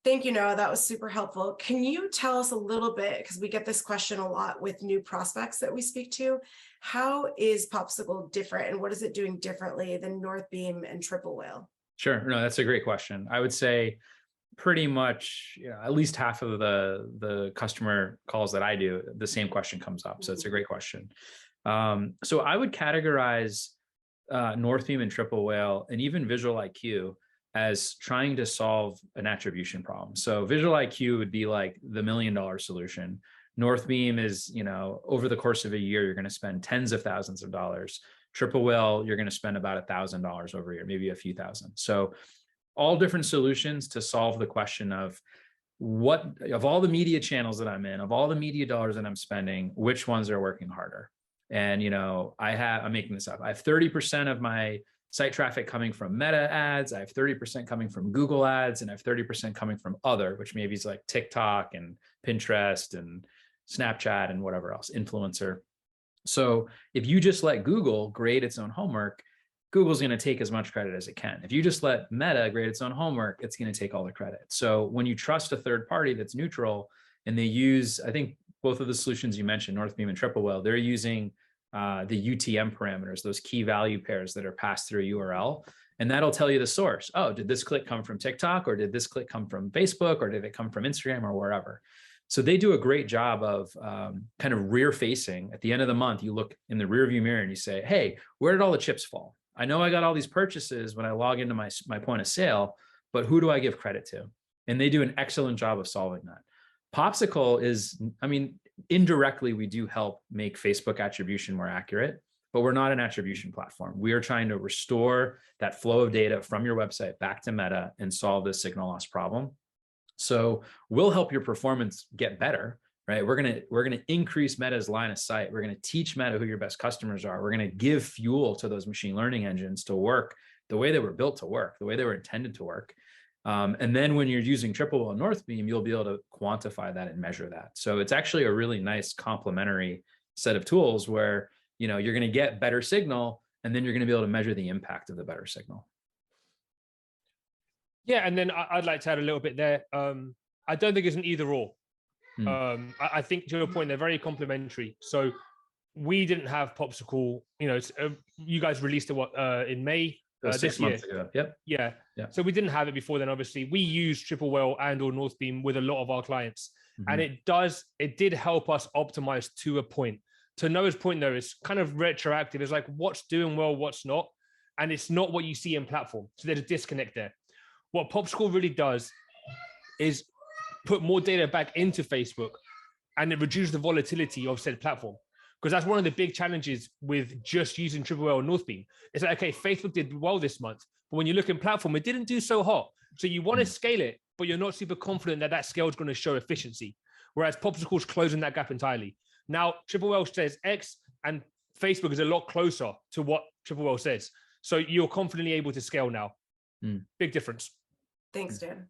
Thank you, Noah. That was super helpful. Can you tell us a little bit, because we get this question a lot with new prospects that we speak to, how is Popsixle different and what is it doing differently than Northbeam and TripleWhale? Sure. No, that's a great question. I would say pretty much at least half of the customer calls that I do, the same question comes up. So it's a great question. So I would categorize Northbeam and TripleWhale and even Visual IQ as trying to solve an attribution problem. So Visual IQ would be like the $1 million solution. Northbeam is, over the course of a year, you're going to spend tens of thousands of dollars. TripleWhale, you're going to spend about $1,000 over a year, maybe a few thousand. So all different solutions to solve the question of of all the media channels that I'm in, of all the media dollars that I'm spending, which ones are working harder? And, I'm making this up. I have 30% of my site traffic coming from Meta ads. I have 30% coming from Google ads, and I have 30% coming from other, which maybe is like TikTok and Pinterest and Snapchat and whatever else, influencer. So if you just let Google grade its own homework, Google's going to take as much credit as it can. If you just let Meta grade its own homework, it's going to take all the credit. So when you trust a third party that's neutral and they use, I think both of the solutions you mentioned, Northbeam and TripleWhale, they're using the UTM parameters, those key value pairs that are passed through a URL. And that'll tell you the source. Oh, did this click come from TikTok, or did this click come from Facebook, or did it come from Instagram or wherever? So they do a great job of kind of rear facing. At the end of the month, you look in the rear view mirror and you say, hey, where did all the chips fall? I know I got all these purchases when I log into my point of sale, but who do I give credit to? And they do an excellent job of solving that. Popsixle is, indirectly, we do help make Facebook attribution more accurate, but we're not an attribution platform. We are trying to restore that flow of data from your website back to Meta and solve this signal loss problem. So we'll help your performance get better, right? We're gonna increase Meta's line of sight. We're gonna teach Meta who your best customers are. We're gonna give fuel to those machine learning engines to work the way they were built to work, the way they were intended to work. And then when you're using TripleWhale and Northbeam, you'll be able to quantify that and measure that. So it's actually a really nice complementary set of tools where you're going to get better signal, and then you're going to be able to measure the impact of the better signal. Yeah, and then I'd like to add a little bit there. I don't think it's an either or. I think to your point, they're very complementary. So we didn't have Popsixle. You guys released it in May. 6 months ago. Yep. Yeah. So we didn't have it before then. Obviously, we use TripleWhale and/or Northbeam with a lot of our clients, and it did help us optimize to a point. To Noah's point, though, it's kind of retroactive. It's like what's doing well, what's not, and it's not what you see in platform. So there's a disconnect there. What Popsixle really does is put more data back into Facebook, and it reduces the volatility of said platform. Because that's one of the big challenges with just using TripleWhale and Northbeam. It's like, okay, Facebook did well this month, but when you look in platform, it didn't do so hot. So you want to scale it, but you're not super confident that that scale is going to show efficiency. Whereas Popsixle is closing that gap entirely. Now, TripleWhale says X, and Facebook is a lot closer to what TripleWhale says. So you're confidently able to scale now. Big difference. Thanks, Dan.